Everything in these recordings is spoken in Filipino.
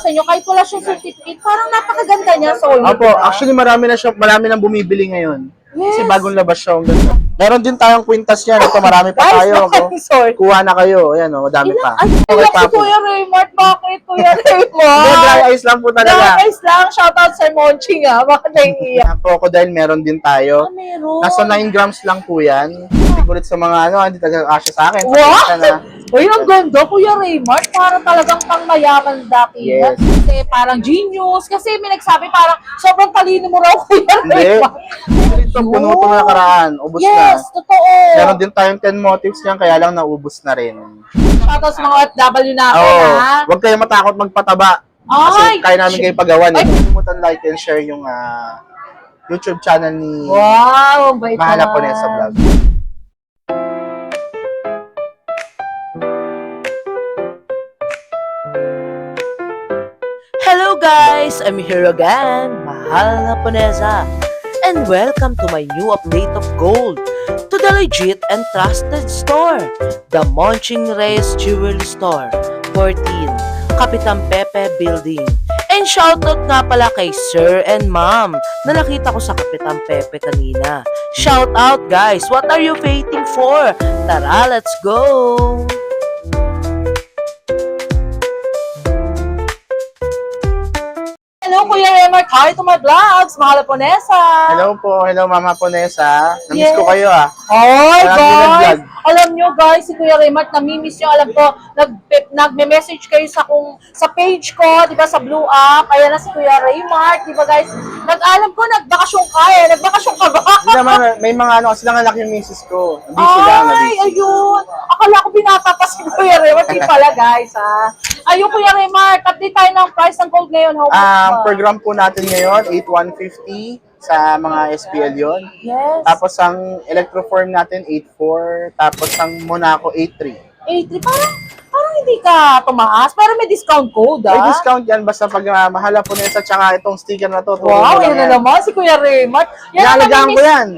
sa inyo, kahit wala siyang certificate, parang napakaganda niya, solid. Opo, diba? actually marami nang bumibili ngayon. Kasi Yes. bagong labas siya. Ang ganda. Meron din tayong kwintas yan. Ito, marami pa Guys, tayo. sorry. Kuha na kayo. Ayan, madami pa. Ay, Okay, ilang si Papo. Kuya Raymart, bakit Kuya Hindi, Raymart? dry ice lang po talaga. Guys lang, shoutout sa Monching ha, bakit naiiyak? Crocodile, meron din tayo. Meron. Nasa 9 grams lang po yan. Sigulit sa mga hindi taga-asya sa akin. Wow! Pasensya na. Uy, ang ganda, Kuya Raymart. Parang talagang pang mayaman dati. Yes. Kasi parang genius. Kasi may nagsabi parang sobrang talino mo raw, Kuya Hindi. Raymart. Ito, puno ito na nakaraan. Ubus Yes, na. totoo. Meron din tayong 10 motifs yan, kaya lang naubos na rin. Shoutout sa mga OFW natin, Oo. ha? Huwag kayong matakot magpataba. Kasi Ay! kaya namin kayo pagawan. Ay! Huwag kalimutan like and share yung YouTube channel ni Wow, ang bait Mahala naman. po sa vlog. Hello guys! I'm here again, Mahal na Ponesa, and welcome to my new update of gold to the legit and trusted store, the Monching Reyes Jewelry Store, 14, Kapitan Pepe Building. And shoutout nga pala kay Sir and Ma'am na nakita ko sa Kapitan Pepe kanina. Shoutout guys! What are you waiting for? Tara, let's go! Hello, Kuya Raymart. Hi to my vlogs. Mahal na Ponesa. Hello po, hello Mama Ponesa. Namiss Yes. ko kayo Hi, Lagi guys! nag-vlog. Alam nyo, guys, si Kuya Raymart, namimiss nyo. Alam ko, nagme-message kayo sa page ko, di ba, sa Blue App. Ayan na si Kuya Raymart, di ba, guys? Alam ko, nagbakasyon ka eh. Nagbakasyon ka ba? Hindi naman, may mga kasi nanganak yung misis ko. Busy lang, Ay, busy. ayun. Akala ko binata pa si Kuya Raymart. Di pala, guys, ha? Ayun, Kuya Raymart, update tayo ng price ng gold ngayon. How much ba? Per gram po natin ngayon, 8,150 sa mga SPL yon. Yes. Tapos ang Electroform natin, 8,400. Tapos ang Monaco, 8,300. 83. Parang hindi ka tumaas. Pero may discount code, ah. May discount yan, basta pag Mahala Ponesa, tsaka itong sticker na to. Wow, yan na naman si Kuya Raymart. Yan ang Inalagaan ko namimiss- yan.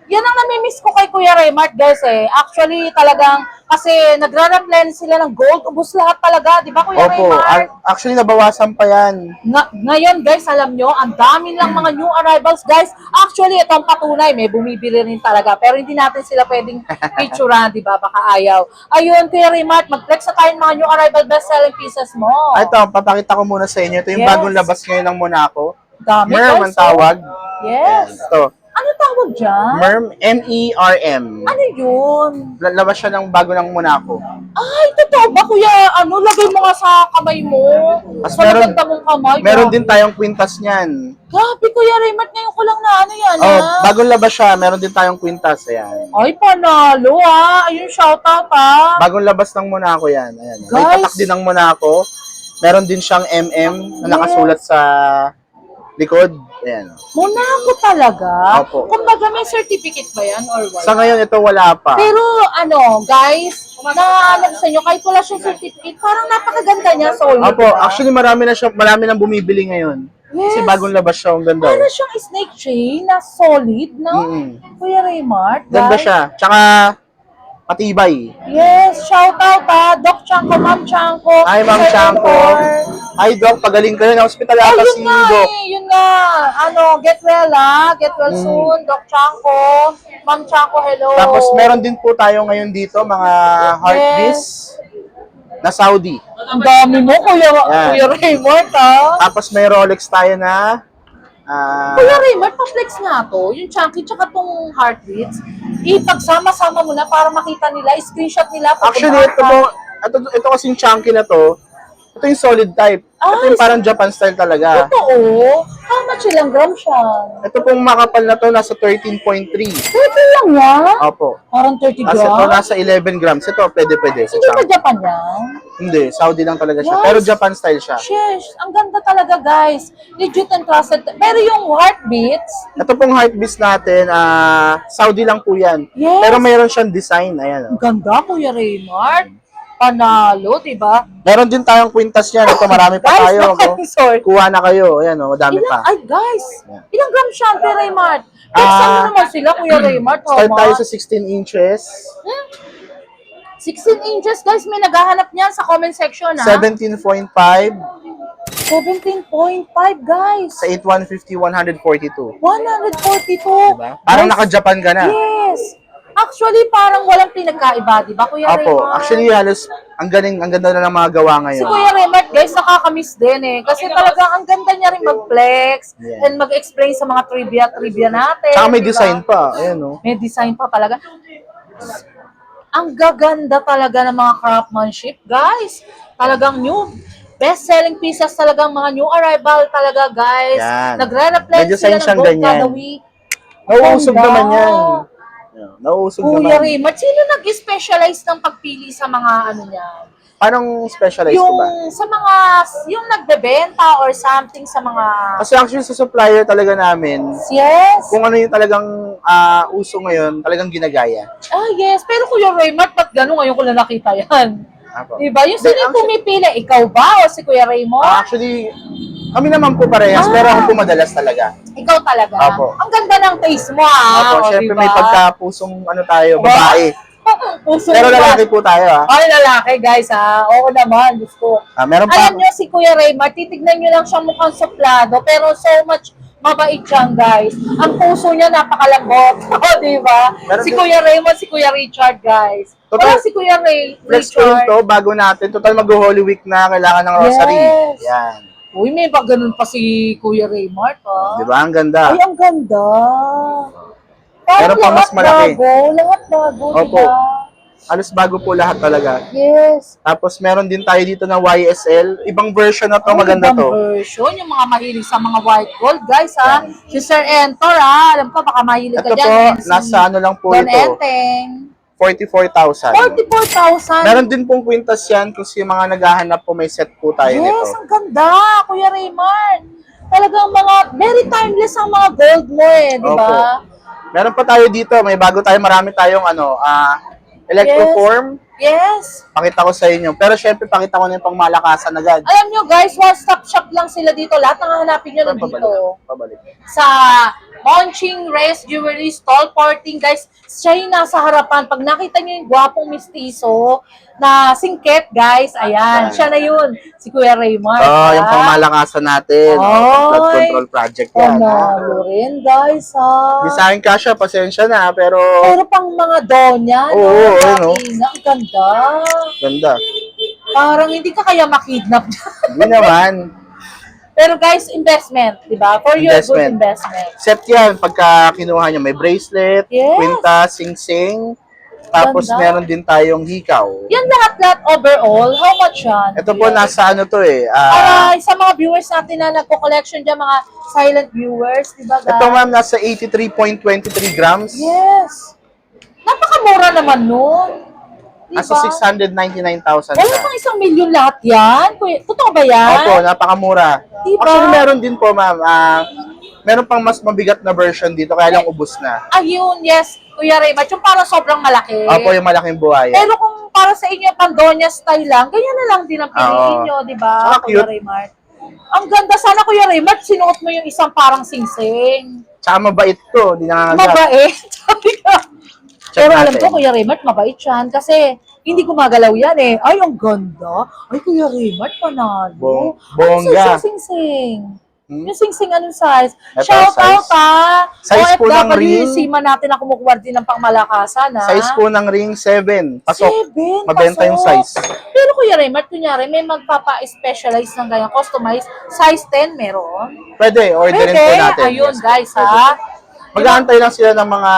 Yan ang namimiss ko kay Kuya Raymart, guys, eh. Actually, talagang, kasi nagra-replenish sila ng gold. Ubus lahat talaga, di ba, Kuya Opo, Raymart? actually nabawasan pa yan. Ngayon, guys, alam nyo, ang dami lang mga new arrivals, guys. Actually, itong patunay, may bumibili rin talaga. Pero hindi natin sila pwedeng picturean, di ba? Baka ayaw. Ayun, Kuya Raymart, mag-flex na tayo ng mga new arrival best-selling pieces mo. Ito, papakita ko muna sa inyo. Ito yung Yes. bagong labas ngayon ng Monaco. Dami, Merm guys, ang tawag. Yes. Ito, Ano tawag dyan? Merm, M-E-R-M. Ano yun? Labas siya ng bago ng Monaco. Ay, totoo ba, Kuya? Ano, lagay mo nga sa kamay mo. Mas Sa meron- maganda mong kamay. Meron Grabe. din tayong kwintas niyan. Grabe, Kuya Raymart, ngayon ko lang na ano yan, Oh, ha? bagong labas siya. Meron din tayong kwintas. Ayan. Ay, panalo, ha? Ayun, shoutout, ha? Bagong labas ng Monaco yan. Ayan. May Guys. tatak din ng Monaco. Meron din siyang MM na nakasulat sa likod. Ayan. Monaco talaga? Opo. Kumbaga, may certificate ba yan or wala? Sa ngayon, ito wala pa. Pero, ano, guys, alam sa inyo, kahit wala siyang certificate, parang napakaganda niya, solid. Opo, diba? actually marami nang bumibili ngayon. Kasi Yes. bagong labas siya. Ang ganda. Para siyang snake chain na solid, no? Kuya Raymart, Ganda guys. siya. Tsaka, matibay. Yes, shout out ha, Doc Chanko, Ma'am Chanko. Hi, Ma'am Sir Chanko. Emper. Ay, Doc, pagaling ka na. Hospital Ay, ata yun si nga Doc. eh, yun nga. Ano, get well ha, get well soon, Doc Chanko. Ma'am Chanko, hello. Tapos, meron din po tayo ngayon dito, mga heartbeats na Saudi. Ang dami mo, Kuya Raymart ha. Tapos, may Rolex tayo na Kuya Raymart, pa-flex nga to, yung chunky tsaka tong heartbeats. Ipagsama-sama mo na para makita nila, screenshot nila. pag actually, kumakain. ito kasing chunky na to, ito yung solid type. Ito yung parang Japan style talaga. Totoo. How much ilang gram siya? Ito pong makapal na to, nasa 13.3. 30 lang yan? Opo. Parang 30 Kasi ito, grams? nasa 11 grams. Ito, pwede. Sa Hindi ba chunky. Japan yan? Hindi, Saudi lang talaga siya. Yes. Pero Japan style siya. Sheesh, ang ganda talaga guys. Legit and trusted. Pero yung heartbeats, Ito pong heartbeats natin, Saudi lang po yan. Yes. Pero mayroon siyang design. Ayan. ang ganda Kuya Raymart. Panalo, diba? Meron din tayong kwintas yan. Ito, marami pa Guys, tayo. sorry. Kuha na kayo. Ayan, madami Ilang, pa. ay guys, Yeah. ilang gram siya Kuya Raymart? Ano naman sila Kuya Raymart? How Start tayo much? sa 16 inches. 16 inches guys, may naghahanap niyan sa comment section ha. 17.5. 17.5 guys. Sa 8150, 142. 142. Diba? Parang Guys, naka-Japan ka na. Yes. Actually, parang walang pinagkaiba, di ba, Kuya Opo, Raymart? actually halos ang ganda na ng mga gawa Si ngayon. Kuya Raymart, guys, nakakamiss din eh. Kasi talagang ang ganda niya rin mag-flex Yeah. and mag-explain sa mga trivia natin. Tsaka may di ba? design pa. Ayan, no? May design pa talaga. Ang gaganda talaga ng mga craftsmanship, guys. Talagang new. Best-selling pieces talagang mga new arrival talaga, guys. Yan. Nagre-reflect May design sila ng siyang gold ganyan. kada week. Nauusog Ganda. naman yan. Yeah, nauusog Kuya naman. Raymart, sino nag-specialize ng pagpili sa mga ano niyan? Parang specialized Yung ba? sa mga, yung nagbebenta or something sa mga... Kasi actually sa supplier talaga namin, Yes. kung ano yung talagang uso ngayon, talagang ginagaya. Ah, yes. Pero Kuya Raymart, ba't gano'n ngayon ko na nakita yan? Apo. Diba? Yung sino yung Actually- pumipili? Ikaw ba o si Kuya Raymond? Actually, kami naman po parehas, pero ako po madalas talaga. Ikaw talaga? Apo. Ang ganda ng taste mo, ah. Opo, O, syempre diba? may pagkapusong ano tayo, babae. Puso Pero mo. lalaki po tayo, Ay, lalaki, guys, ha? Oo naman, gusto. Meron pa. Alam nyo, si Kuya Raymart, titignan nyo lang siyang mukhang suplado, pero so much mabait siyang, guys. Ang puso niya napakalambot. O, di ba? Meron Si din- Kuya Raymond, si Kuya Richard, guys. Total- Wala si Kuya Flex ko rin Richard. to, bago natin. Total mag-Holy Week na, kailangan ng rosary. Yes. Yan. Uy, may ba ganun pa si Kuya Raymart, ha? Di ba? Ang ganda. Ay, ang ganda. Meron pa mas malaki. Lahat bago, Opo. diba? Halos bago po lahat talaga. Yes. Tapos meron din tayo dito na YSL. Ibang version na to, Ang maganda ibang to. version, yung mga mahilig sa mga white gold, guys, ha? Si Sir Entor, ha? Alam ko, baka mahilig ka Ito po, dyan. Si nasa ano lang po Don ito, Enteng. 44,000. 44,000. Meron din pong kwintas yan kung si mga naghahanap po, may set po tayo Yes, nito. ang ganda, Kuya Raymart. Talagang mga, very timeless ang mga gold mo eh, di ba? Meron pa tayo dito, may bago tayo, marami tayong electroform. Yes. Pakita ko sa inyo. Pero syempre, pakita ko na yung pangmalakasan agad. Alam nyo guys, one-stop shop lang sila dito. Lahat ng hanapin nyo nandito. Pabalik. Sa Monching Reyes Jewelry Stall 14, guys, siya yung nasa harapan. Pag nakita nyo yung gwapong mistiso na singket, guys, ayan, siya na yun. Si Kuya Raymart. Yung pangmalakasan natin. Blood Ay. control project yan. Panalo rin, guys, ha? Di sa akin kasha, pasensya na, pero Pero pang mga donya, no? Oo, ano? Makina, ang ganda. ganda. Parang hindi ka kaya makidnap. Hindi naman. Pero guys, investment, di ba? For your good Investment. investment. Set yan, pagka kinuha nyo, may bracelet, Yes. kwintas, sing-sing, tapos Ganda. meron din tayong hikaw. Yan lahat-lahat overall, how much yan? Ito po, nasa ano to eh. Para sa mga viewers natin na nagko-collection dyan, mga silent viewers, di ba guys? Ito ma'am, nasa 83.23 grams. Yes. Napakamura naman nun. Di Nasa ba? 699,000 Wala siya. pang 1 million lahat yan. Kuya, totoo ba yan? Opo, napakamura. Diba? Actually, meron din po ma'am. Meron pang mas mabigat na version dito, kaya lang ubos na. Ayun, yes. Kuya Raymart, yung parang sobrang malaki. Opo, yung malaking buhaya. Pero kung para sa inyo, Pandonia style lang, ganyan na lang din ang piliin Oo. nyo, di ba, Saka Kuya cute. Raymart? Ang ganda sana, Kuya Raymart, sinuot mo yung isang parang singsing. Tsaka mabait to, di nangangagat. Mabait. Sabi ka. Check Pero alam natin. ko, Kuya Raymart, mabait yan. Kasi hindi gumagalaw yan eh. Ay, ang ganda. Ay, Kuya Raymart, panalo. Bongga. Ano sa singsing? Hmm? Yung singsing, anong size? Ito, Shout out, size. ha? Size po ng ring. Sima natin ang kumukuha din ng pangmalakasan, ha? Size po ng ring, 7. Pasok. 7, Mabenta yung size. Pero Kuya Raymart, kunyari, may magpapa-specialize ng ganyan, customize, size 10 meron. Pwede, orderin po natin. Ayun Yes, guys, pwede. ha? Mag-aantay lang sila ng mga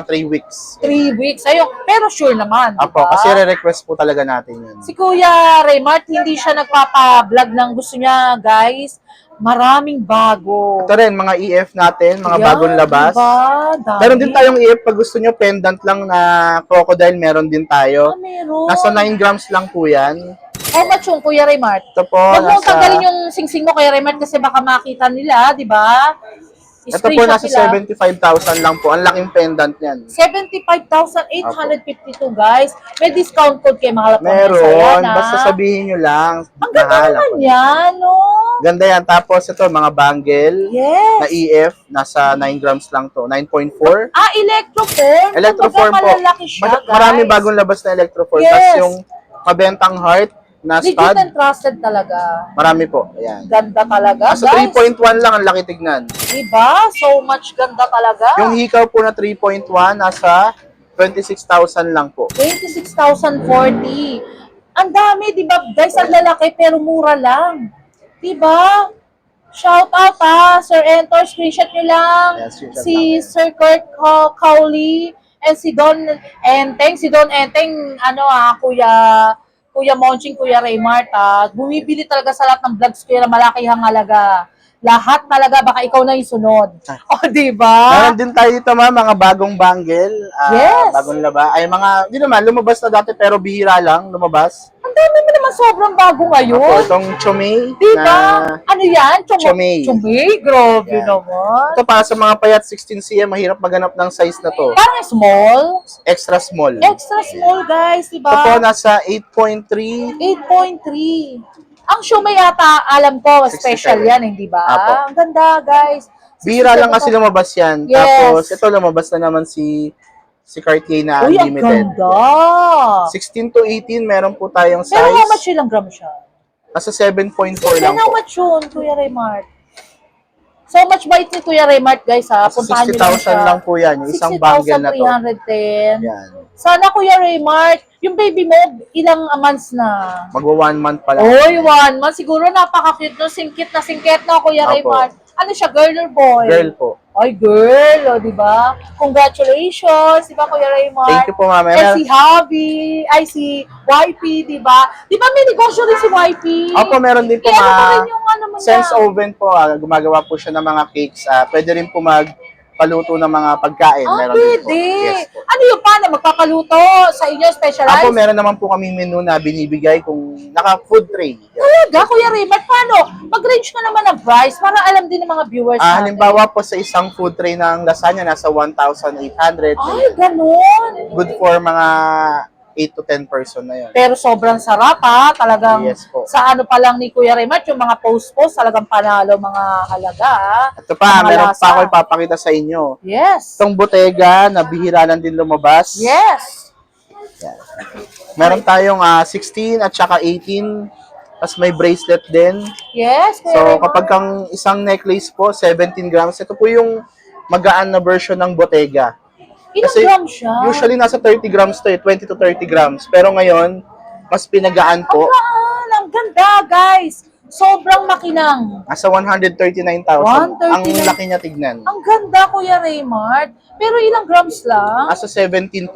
3 weeks. 3 weeks, ayun. Pero sure naman, di Apo, ba? kasi re-request po talaga natin yun. Si Kuya Raymart, hindi siya nagpapa-vlog ng gusto niya, guys. Maraming bago. Ito rin, mga EF natin, mga Yan, bagong labas. Diba? Dami. Meron din tayong EF, pag gusto nyo pendant lang na crocodile, meron din tayo. Meron. Nasa 9 grams lang po yan. How much yung Kuya Raymart? Ito po, Huwag mong nasa, tanggalin yung singsing mo, Kuya Raymart, kasi baka makita nila, di ba? ito po nasa 75,000 lang po. Ang laking pendant yan. 75,852 guys. May discount code kay Mahal po. Meron, basta sabihin nyo lang. Ang ganda Mahal naman ako. yan, no? Ganda yan. Tapos ito, mga bangle na Yes. EF, nasa 9 grams lang to. 9.4. Electroform. Electroform Kumbaga, po. malalaki siya, guys. Marami bagong labas na electroform. Yes. Tapos yung mabentang heart, na Legit stud. and trusted talaga. Marami po. Ayan. Ganda talaga, Nasa guys. 3.1 lang ang laki tignan. Diba? So much ganda talaga. Yung hikaw po na 3.1, nasa 26,000 lang po. 26,040. Ang dami, di ba? Guys, ang lalaki pero mura lang. Di ba? Shout out Sir Entor, screenshot nyo lang. Yes, screenshot Si lang. Sir Kurt Cowley and si Don Enteng. Si Don Enteng, Kuya Monching, Kuya Raymart, bumibili talaga sa lahat ng vlogs ko yan na malakihang halaga. Lahat talaga, baka ikaw na yung sunod. O, di ba? Meron din tayo dito mga bagong bangle. Yes. Bagong laba. Ay hindi naman, lumabas na dati pero bihira lang lumabas. Ang dami mo naman sobrang bago Ako, ngayon. itong chomei Di na ba? Ano yan? Chomei. Chomei? Grabe Yan. naman. ito para sa mga payat 16cm, mahirap maghanap ng size na to. Parang small. Extra small. Extra small, guys. Di Ito po ba? nasa 8.3. 8.3. Ang Chomei yata, alam ko, 67. special yan, hindi ba? Apo. Ang ganda, guys. Bihira lang 67 kasi lumabas yan. Yes. Tapos ito lumabas na naman si Cartier na Uy, ang unlimited. ganda. 16 to 18 meron po tayong Pero how much size. ilang gram siya? Nasa 7.4 Then lang how po. much yun, Kuya Raymart? So much bait ni Kuya Raymart, guys, ha? Nasa Puntahan nyo lang 60,000 siya. lang po yan. Yung isang bangle na to. 60,310. Yan. Sana, Kuya Raymart, yung baby mo, ilang months na? Magwa 1 month pa lang. Oy, 1 month. Siguro napaka-cute no? Singkit na, Kuya Apo. Raymart. Ano siya, girl or boy? Girl po. Ay, girl, o, di ba? Congratulations, di ba, Kuya Raymart? Thank you po, ma'am. Eh, si Hobby, ay, si YP, di ba? Di ba may negosyo rin si YP? Opo, meron din po Eh, ano pa rin yung ano mo Sense niya? oven po. Gumagawa po siya ng mga cakes. Pwede rin po magpaluto ng mga pagkain. Meron din po. Pwede. Yes po. Ano yung paano? Magpapaluto sa inyo, specialized? Apo, meron naman po kami menu na binibigay kung naka-food tray. Talaga, Kuya Raymart, paano? Mag-range ka naman ng price para alam din ng mga viewers natin. Halimbawa po sa isang food tray ng lasagna, nasa 1,800. Ay, ganun. Good for mga 8 to 10 person na yun. Pero sobrang sarap, ha? Talagang Yes po. sa ano pa lang ni Kuya Raymart, yung mga post-post, talagang panalo mga halaga, ha? Ito pa, Mga meron lasa. pa ako ipapakita sa inyo. Yes. Itong botega na bihira lang din lumabas. Yes. Meron tayong 16 at saka 18. Tapos may bracelet din. Yes, Kuya So, Raymart. kapag kang isang necklace po, 17 grams, ito po yung magaan na version ng Bottega. Ilang kasi gram siya? Usually, nasa 30 grams to 20 to 30 grams. Pero ngayon, mas pinagaan po. Ang ganda, guys. Sobrang makinang. Nasa 139,000. 139. Ang laki niya tignan. Ang ganda, Kuya Raymart. Pero ilang grams lang? Nasa 17.1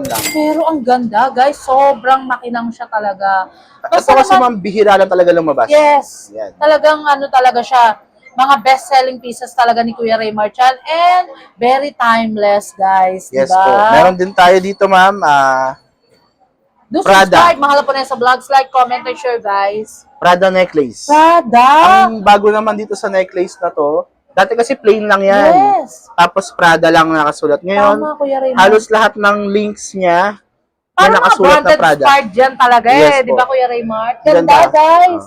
lang. Pero ang ganda, guys. Sobrang makinang siya talaga. Ito kasi ma'am, bihira lang talaga lumabas. Yes. Yan. Talagang ano talaga siya. Mga best-selling pieces talaga ni Kuya Raymart yan. And very timeless, guys. Yes diba? po. Meron din tayo dito ma'am, Do Prada. subscribe. Mahal po na sa vlogs. Like, comment, and share, guys. Prada necklace. Prada. Ang bago naman dito sa necklace na to, dati kasi plain lang yan. Yes. Tapos Prada lang nakasulat. Ngayon, Tama, Kuya Raymart. halos lahat ng links niya may Parang mga nakasulat na branded Prada. card dyan talaga Yes di po. ba, Kuya Raymart? Ganda, Ganda. guys.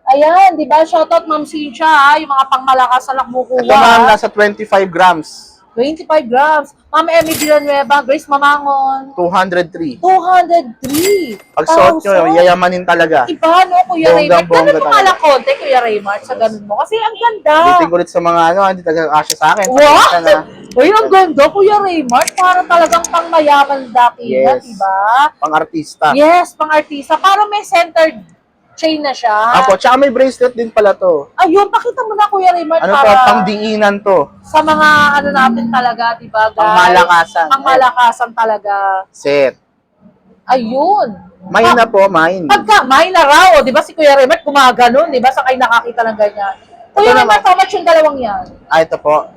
Ayan, di ba? Shoutout, Ma'am Cynthia, yung mga pangmalakas na nakmukuha. Ito ma'am, nasa 25 grams. 25 grams. Ma'am Emmy Villanueva, Grace Mamangon, 203. 203. Pag suot nyo, yayamanin talaga. Iba, no, Kuya Raymart? Bonggang-bongga Ganun mo nga lang konti, Kuya Raymart, sa ganun mo. Kasi ang ganda. Biting ulit sa mga hindi taga-asya sa akin. Wow! Pasensya na. Uy, ang ganda, Kuya Raymart. Para talagang pang mayaman dakilan, Yes. diba? Pang-artista. Yes, pang artista. Para may centered chain na siya. Apo, tsaka may bracelet din pala to. Ayun, pakita mo na, Kuya Raymart, Ano to? para Pangdiinan to. sa mga ano natin talaga, di ba, guys? Pangmalakasan. Pangmalakasan talaga. Set. Ayun. Mine na po, mine. Pagka, may na raw, di ba, si Kuya Raymart gumaganon, di ba, sa kayo nakakita ng ganyan. Kuya naman. Raymart, how much yung dalawang yan? Ito po.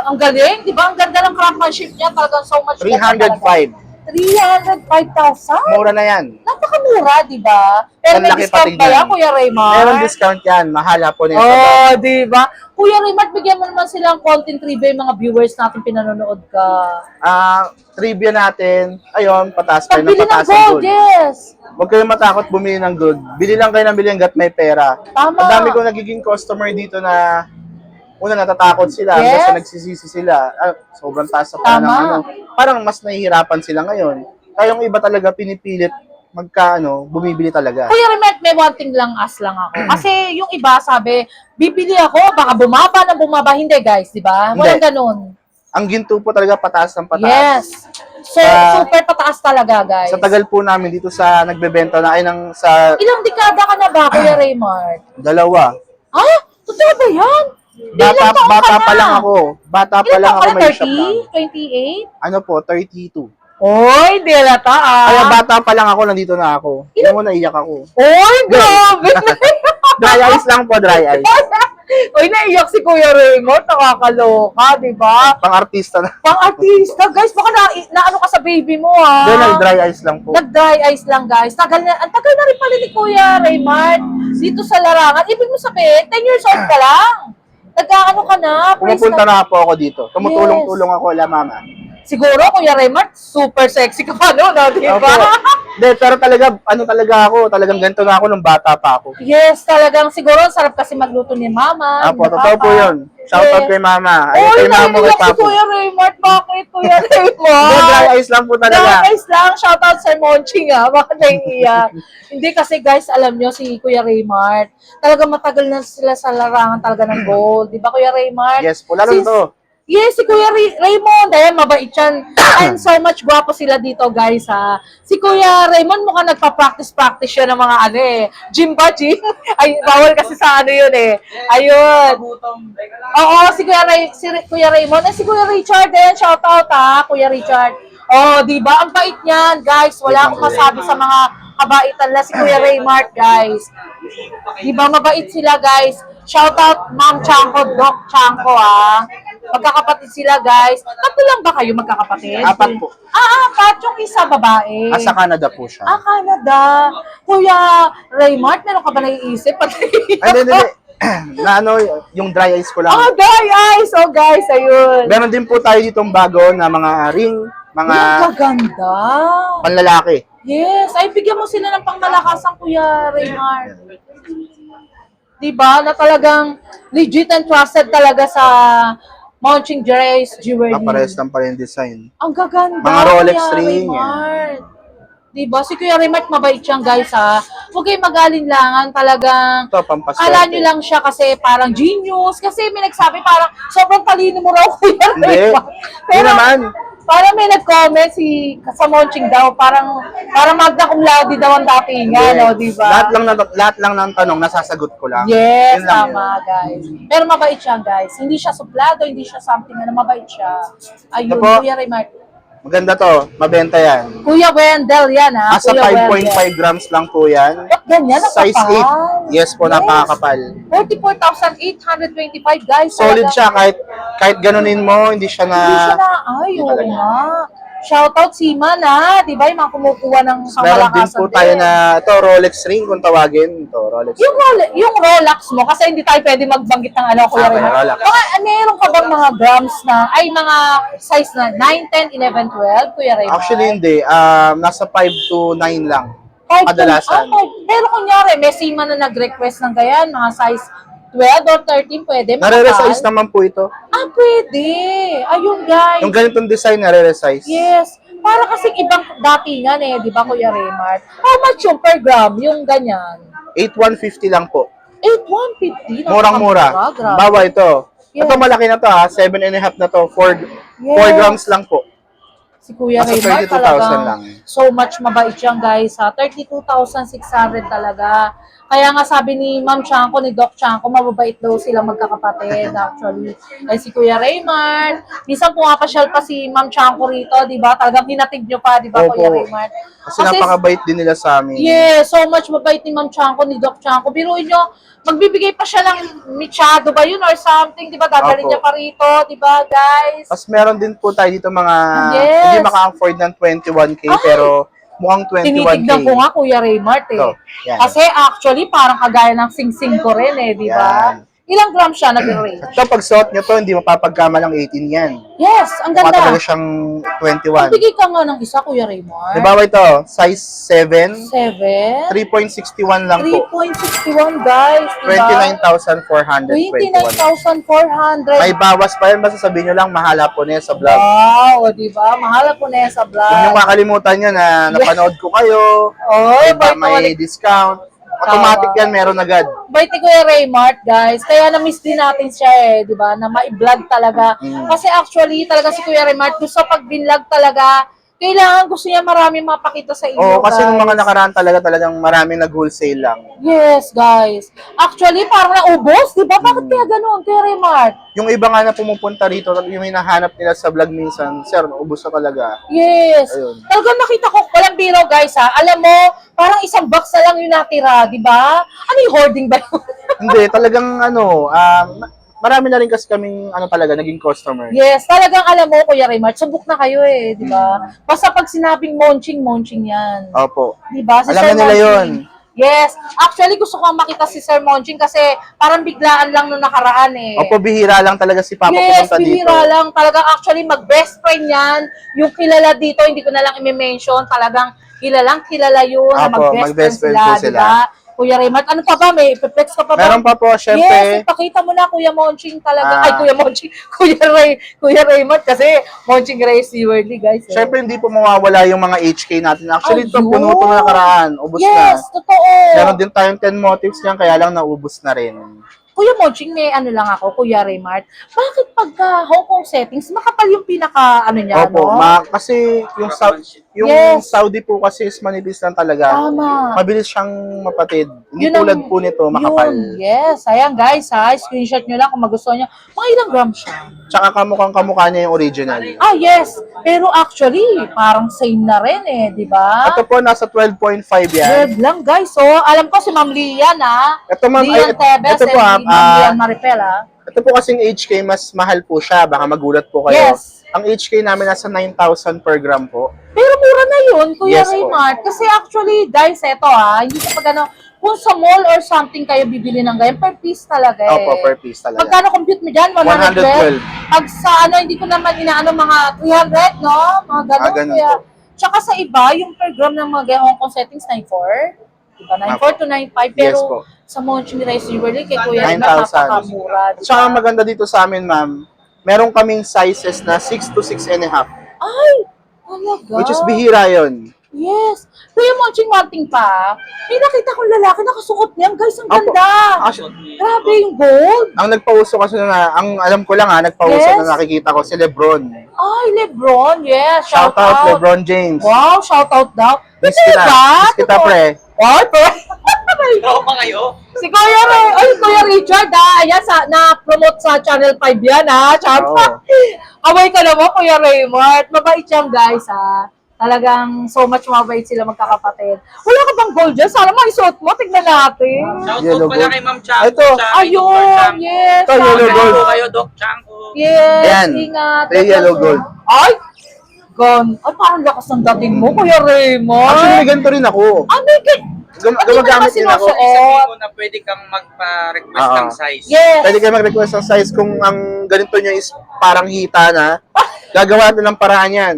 Ang galing, di ba? Ang ganda ng craftsmanship niya, talagang so much. 305. 305,000? Mura na yan. Napakamura, di ba? Pero may Ang laki discount patignan. ba yan, Kuya Raymart? Meron discount yan. Mahal po nito. Oh, di ba? Kuya Raymart, bigyan mo naman silang content trivia yung mga viewers natin pinanonood ka. Trivia natin. Ayun, pataas kayo ng Pagbili ng pataas ng gold, gold. yes. Huwag kayong matakot bumili ng gold. Bili lang kayo ng bili hanggat may pera. Tama. Ang dami kong nagiging customer dito na una natatakot sila, Yes. hanggang sa nagsisisi sila. Sobrang taas sa pala ng Tama. ano. Parang mas nahihirapan sila ngayon. Kaya yung iba talaga pinipilit bumibili talaga. Kuya Remet, may one thing lang lang ako. Kasi yung iba sabi, bibili ako, baka bumaba. Hindi guys, di ba? Walang Hindi. ganun. Ang ginto po talaga pataas ng pataas. Yes. So, Sa- super pataas talaga, guys. Sa tagal po namin dito sa nagbebenta na sa Ilang dekada ka na ba, Kuya Raymart? 2. Ah, totoo ba yan? Ilang taon ka Bata na? pa lang ako. Bata pa Ilang lang taon ako ka na? may shop na. 30? 28? Ano po, 32. Oy, di halata Kaya ah. bata pa lang ako, nandito na ako. Hindi mo naiyak ako. Oy, grabe. Dry eyes lang po, dry eyes. Oy, naiyak si Kuya Raymart. Nakakaloka, di ba? Pang-artista na. Pang-artista, guys. Baka na ano ka sa baby mo, ah. Hindi, nag-dry eyes lang po. Nag-dry eyes lang, guys. Ang tagal na rin pala ni Kuya Raymart dito sa larangan. Ibig mo sabihin, 10 years old ka lang. Nag-ano ka na. praise Pumupunta ka- na po ako dito. Tumutulong-tulong ako, la mama. Siguro, Kuya Raymart, super sexy ka pa, no? Di Opo. ba? Hindi, pero talaga ako. Talagang ganito na ako nung bata pa ako. Yes, talagang siguro sarap kasi magluto ni Mama. Apo, ni totoo Papa. po yun. Shoutout Yes. kay mama. Ay, Oy, kay mama, kay naiiyak si papo. Kuya Raymart. Bakit, Kuya Hindi, dry Raymart? eyes lang po talaga. Guys lang, shoutout sa Monching ah. Bakit naiiyak? Hindi kasi guys, alam nyo si Kuya Raymart. Talaga matagal na sila sa larangan talaga ng gold. Di ba Kuya Raymart? Yes po, lalo Since- to. Yes, si Kuya Raymond. Ayan, mabait yan. And so much gwapo sila dito, guys, ha. Si Kuya Raymond mukhang nagpa-practice siya ng mga ano eh. Gym ba, gym? Ay, bawal kasi sa ano yun eh. Ayun. Oo, si Kuya Raymond. Si Kuya Richard din. Shout out, ha, Kuya Richard. Oh, di ba? Ang bait niyan, guys. Wala akong masabi sa mga kabaitan na si Kuya Raymart, guys. Di ba? Mabait sila, guys. Shout out, Ma'am Chanko, Doc Chanko, ha. Magkakapatid sila, guys. Tatlo lang ba kayo magkakapatid? 4 po. Apat. Yung isa babae. Sa Canada po siya. Canada. Kuya Raymart, meron ka ba naiisip? Ay, hindi. Na yung dry eyes ko lang. Oh, guys! Oh, guys, ayun. Meron din po tayo ditong bago na mga ring, mga Ang gaganda. panlalaki. Yes. Ay, bigyan mo sila ng pangmalakasang Kuya Raymart. Diba? Na talagang legit and trusted talaga sa Monching Jewelry. Kapares lang pala yung design. Ang gaganda. Mga Rolex Kuya ring, Raymart. Diba? Si Kuya Raymart mabait siyang, guys, ha. Huwag kayong mag-alinlangan. Talagang Ito, pampaswerte. kala nyo lang siya kasi parang genius. Kasi may nagsabi parang sobrang talino mo raw, Kuya Hindi. Raymart. Hindi naman. Parang may nag-comment sa Monching daw, parang magna cum laude daw ang datingan, no, di ba? Lahat lang ng tanong, nasasagot ko lang. Yes, Yun lang yun. tama, guys. Pero mabait siya, guys. Hindi siya suplado, hindi siya something, mabait siya. Ayun, Ito po. Kuya Raymart. Maganda to, mabenta yan. Kuya Wendell yan, ha? Asa Kuya 5.5 Wendell. grams lang po yan. Ba't ganyan? Size Nakapal? 8. Yes po, napakakapal. 44,825, guys. Solid Talaga. siya, kahit ganunin mo, hindi siya na... Hindi siya na, ay, oo talaga. nga. Shoutout si Man, ha? Di ba? Yung mga kumukuha ng Meron din pangmalakasan po tayo na, ito, Rolex ring, kung tawagin. Ito, Rolex ring. Yung Rolex mo, kasi hindi tayo pwede magbanggit ng ano, Kuya Okay, Raymart. Rolex. Meron ka bang mga grams na, ay mga size na 9, 10, 11, 12, Kuya Raymart? Actually, hindi. Nasa 5 to 9 lang. Five to- kadalasan. Pero kunyari, may sima na nag-request ng ganyan, mga size 12 or 13, pwede. Nare-resize makapal? naman po ito. Pwede. Ayun, guys. Yung ganitong design, nare-resize. Yes. Para kasi ibang datingan eh, di ba, Kuya Raymart? How much yung per gram, yung ganyan? 8,150 lang po. 8,150? Murang-mura. Grabe. Bawa ito. Yes. Ito malaki na to ha. 7.5 na to. 4 Yes. grams lang po. Si Kuya Nasa Raymart 32,000 talagang lang. so much mabait yan, guys, ha. 32,600 talaga. Kaya nga sabi ni Ma'am Chanko, ni Doc Chanko, mababait daw sila magkakapatid, actually. Ay si Kuya Raymart. Minsan pumapasyal pa si Ma'am Chanko rito, di ba? Talagang hinatid nyo pa, di ba, Opo. Kuya Raymart? Kasi napakabait din nila sa amin. Yeah, so much mabait ni Ma'am Chanko, ni Doc Chanko. Biruin nyo, magbibigay pa siya ng michado ba yun or something, di ba? Dadalhin Opo. niya pa rito, di ba, guys? Tapos meron din po tayo dito mga Yes. hindi maka-afford ng 21K pero mukhang 21K. Tinitignan ko nga, Kuya Raymart, eh. Ito, yan. Kasi actually, parang kagaya ng sing-sing ko rin, eh, di ba? Yan. Ilang grams siya nag-range? Ito, pag suot nyo to, hindi mapapagkamalang 18 yan. Yes, ang Mukha ganda. talaga siyang 21. Magbigay ka nga ng isa, Kuya Raymond. Di ba ito? Size 7, 7. 3.61 lang po. 3.61 guys. Diba? 29,421. 29,400. May bawas pa yan, basta sabihin nyo lang, mahala po niya sa vlog. Wow, di ba? Mahal po na yan sa Huwag nyo vlog. makalimutan nyo na napanood ko kayo, Oy, may discount. Automatic yan, meron agad. Bait ni Kuya Raymart, guys. Kaya na-miss din natin siya di ba? Na ma-vlog talaga. Kasi actually, talaga si Kuya Raymart, gusto pag binlog talaga, kailangan gusto niya marami mapakita sa inyo, Oo, kasi guys. nung mga nakaraan talagang maraming nag-wholesale lang. Yes, guys. Actually, parang naubos, di ba? Bakit kaya ganun, Kuya Raymart? Yung iba nga na pumupunta rito, yung hinahanap nila sa vlog minsan, sir, ubos na talaga. Yes. Ayun. Talagang nakita ko, walang biro, guys, ha? Alam mo, parang isang box na lang yung natira, di ba? Ano yung hoarding ba yun? Hindi, talagang marami na rin kasi kaming talaga, naging customer. Yes, talagang alam mo, Kuya Raymart, subok na kayo di ba? Basta pag sinabing monching yan. Opo. Di ba? Si Alam Sir na nila Monching. yun. Yes. Actually, gusto ko makita si Sir Monching kasi parang biglaan lang nung nakaraan Opo, bihira lang talaga si Papa Yes, pumunta dito. bihira lang. Talagang actually, mag-best friend yan. Yung kilala dito, hindi ko na lang i-mention. Talagang kilala yun na Opo, mag-best friend po sila. Di ba? Kuya Raymart, ano pa ba? May flex ka pa ba? Meron pa po, Yes, syempre. ipakita mo na Kuya Monching talaga. Ah. Ay, Kuya Monching. Kuya Raymart kasi Monching Ray Sewardly, guys. Syempre, hindi po mawawala yung mga HK natin. Actually, ito, Ayun. puno na nakaraan. Ubus Yes, na. totoo. Meron din tayong 10 motifs niyan, kaya lang naubos na rin. Kuya Monching, may ano lang ako, Kuya Raymart. Bakit pagka Hong Kong settings, makapal yung niya, Opo, no? kasi yung Yes. Saudi po kasi is manipis lang talaga. Tama. Mabilis siyang mapatid. Hindi Yun ang- tulad po nito, makapal. Yun, yes. Ayan guys, screenshot nyo lang kung magustuhan nyo. Mga ilang grams siya? Tsaka kamukha niya yung original. Ah, yes. Pero actually, parang same na rin di ba? Ito po, nasa 12.5 yan. Red lang guys. So, alam ko si Ma'am Lian Ito ma'am, Lian Tebes ito po and Ma'am Lian Maripel ito po kasing HK, mas mahal po siya. Baka magulat po kayo. Yes. Ang HK namin nasa 9,000 per gram po. Pero mura na yun, Kuya Yes po. Raymart. Kasi actually, guys, eto hindi sa pag kung sa mall or something kayo bibili ng ganyan, per piece talaga Opo, per piece talaga. Magkano compute mo dyan? 112. Pag sa hindi ko naman inaano mga 300, no? Mga ganun. Ganun Kaya, po. tsaka sa iba, yung per gram ng mga Hong Kong settings, 9.4. Diba? 9.4 to 9.5. Pero Yes po. sa Monching Rice Jewelry, kay Kuya Raymart, 9,000. napakamura. Diba? Tsaka maganda dito sa amin, ma'am, meron kaming sizes na 6 to 6 and a half. Ay! Talaga? Which is bihira yon. Yes. Kuya Monching, one thing pa, may nakita kong lalaki nakasuot niyan. Guys, ang Opo. ganda. Actually, Grabe yung gold. ang nagpauso kasi ang alam ko lang nagpauso Yes. na nakikita ko si Lebron. Ay, Lebron. Yes. Shout out Lebron James. Wow, shout out daw. Miss Totoo kita. ba? Miss kita, Totoo. pre. Ay, pre. Tropa kayo? Si Kuya Ray. Ay, Kuya Richard, ayan, na-promote sa Channel 5 yan, Charot. Oo. Away ka naman, Kuya Raymart. Mabait yan, guys, Talagang so much mabait sila magkakapatid. Wala ka bang gold dyan? Sana maisuot mo. Tignan natin. Shoutout Yellow pala gold. kay Ma'am Chanko. Ito. Ayun, yes. Ito, yellow tama. gold. Chanko kayo, Doc Chanko. Yes, Yan. ingat. May yellow gold. Ay, ay, parang lakas ng dating mo, Kuya Raymart. Actually, may ganito rin ako. May Gumagamit din ako. Sabihin ko na pwede kang magpa-request Oo. ng size. Yes. Pwede kayo mag-request ng size kung ang ganito nyo is parang hita na. Gagawa natin ng paraan yan.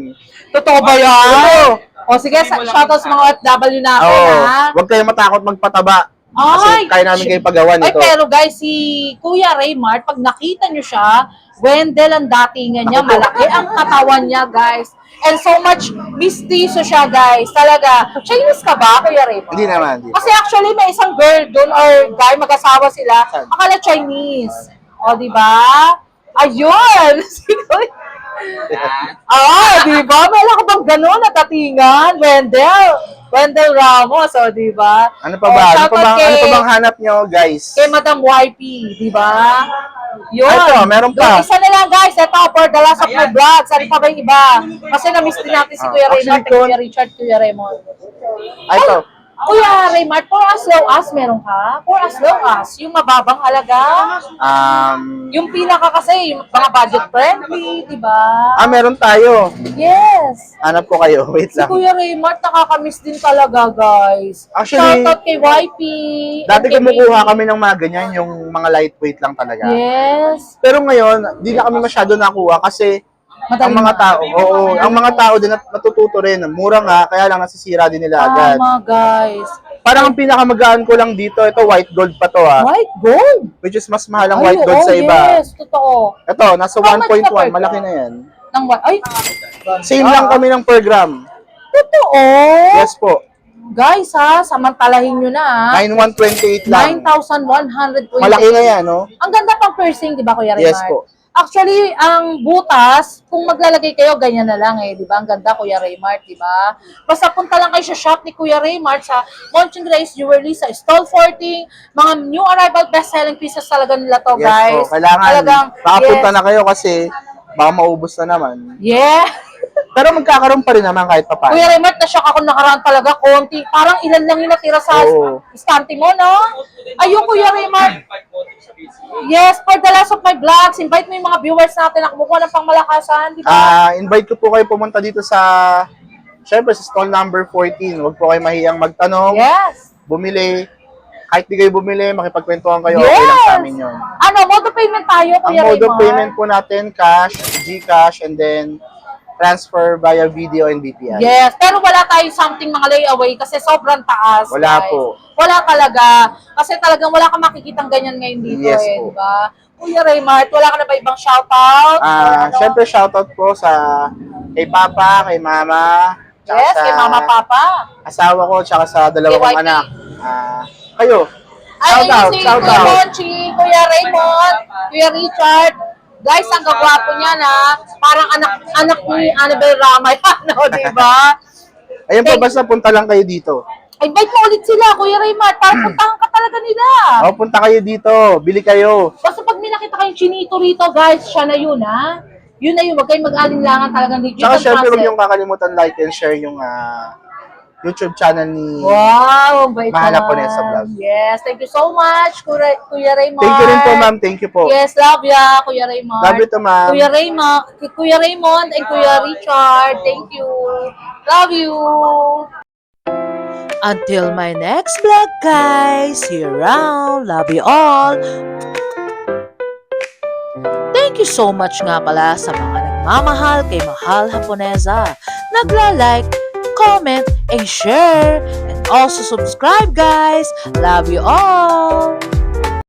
Totoo ba yan? O sige, shoutout sa mga OFW natin, Oo. Huwag kayo matakot magpataba. Kasi kaya namin kayo pagawa Ay, nito. pero guys, si Kuya Raymart, pag nakita nyo siya, Wendell ang datingan niya, malaki ang katawan niya, guys. And so much mistiso siya, guys. Talaga. Chinese ka ba, Kuya Raymart? Hindi naman. Hindi. Kasi actually, may isang girl doon or guy, mag-asawa sila. Akala Chinese. O, di ba? Ayun! Di ba? May ka bang gano'n na tatingan? Wendell Ramos, di ba? Ano pa ba? Ano pa bang hanap nyo, guys? Kay Madam YP, di ba? Yun. Ito, meron pa. Yung isa na lang, guys. Ito, for the last of my vlog. Saan pa ba yung iba? Kasi na-miss din natin si Kuya Raymond, Actually, Kuya Richard, Kuya Raymond. Ito. Kuya Raymart, for as low as meron ka? For as low as, yung mababang halaga? Yung pinaka kasi, yung mga budget friendly, di ba? Meron tayo. Yes! Hanap ko kayo. Wait Si lang. Kuya Raymart, nakakamiss din talaga, guys. Actually, Shoutout kay YP. Dati and kay kumukuha Baby. kami ng mga ganyan, yung mga lightweight lang talaga. Yes. Pero ngayon, di na kami masyado nakuha kasi ang Madaling mga tao, ang mga tao din natututo rin. Mura nga, kaya lang nasisira din nila agad. Tama, guys. Parang ang pinakamagaan ko lang dito, ito white gold pa to White gold? which is mas mahal ang Ay, white gold oo, sa iba. yes, totoo. Ito, nasa How much 1.1, na per malaki gram? na yan. Nang what? Ay, Same lang kami ng per gram. totoo. Yes po. Guys, ha, samantalahin nyo na, ha. 9,128 lang. 9,120. Malaki na yan, no? Ang ganda pang piercing, di ba, Kuya Raymart? Yes po. Actually, ang butas, kung maglalagay kayo, ganyan na lang di ba? Ang ganda, Kuya Raymart, di ba? Basta punta lang kayo sa shop ni Kuya Raymart sa Monching Grace Jewelry, sa Stall 40. Mga new arrival best-selling pieces talaga nila to, Yes guys. po. Kailangan, Talagang, makapunta na kayo kasi baka maubos na naman. Yeah. Pero magkakaroon pa rin naman kahit papaano. Kuya Raymart, na-shock ako nakaraan talaga, konti. Parang ilan lang yung natira sa Oo. stante mo, no? Ayun, Kuya Raymart. Yes, for the last of my vlogs, invite mo yung mga viewers natin na kumukuha ng pangmalakasan, di ba? Invite ko po kayo pumunta dito sa, syempre sa stall number 14. Huwag po kayo mahiyang magtanong, Yes. bumili. Kahit di kayo bumili, makipagkwentuhan kayo, Yes. okay lang sa amin yun. Ano, mode of payment tayo, Ang Kuya mode of Raymart? payment po natin, cash, GCash, and then transfer via video and BPI. Yes, pero wala tayong something mga layaway kasi sobrang taas. Wala guys. po. Wala talaga. Kasi talagang wala kang makikitang ganyan ngayon dito Yes di po. ba? Kuya Raymart, wala ka na ba ibang shoutout? Syempre, shoutout po sa kay Papa, kay Mama, tsaka Yes, sa kay Mama Papa. asawa ko, tsaka sa dalawang Kay YP. anak. Kayo, Ay, shoutout, si shoutout. Kuya Monchi, Kuya Raymond, Kuya Richard. Guys, ang gagwapo niya na. Parang anak ni Annabel Rama yan, no, di ba? Ayun po, basta punta lang kayo dito. Invite mo ulit sila, Kuya Raymart, para puntahan ka talaga nila. Punta kayo dito, bili kayo. Basta pag may nakita kayong chinito rito, guys, siya na yun, ha? Yun na yun, wag kayong mag-alinlangan talagang legit Tsaka ang syempre, huwag process. yung kakalimutan like and share yung YouTube channel ni... Wow, bait Mahal na naman. po Nessa Vlog. Yes, thank you so much, Kuya Raymond. Thank you rin po, ma'am. Thank you po. Yes, love ya, Kuya Raymond. Love you to, ma'am. Kuya Raymond and Kuya Richard, thank you. Love you. Until my next vlog, guys. See you around. Love you all. Thank you so much nga pala sa mga nagmamahal kay Mahal Haponesa. Nagla-like, comment, and share. And also subscribe, guys. Love you all.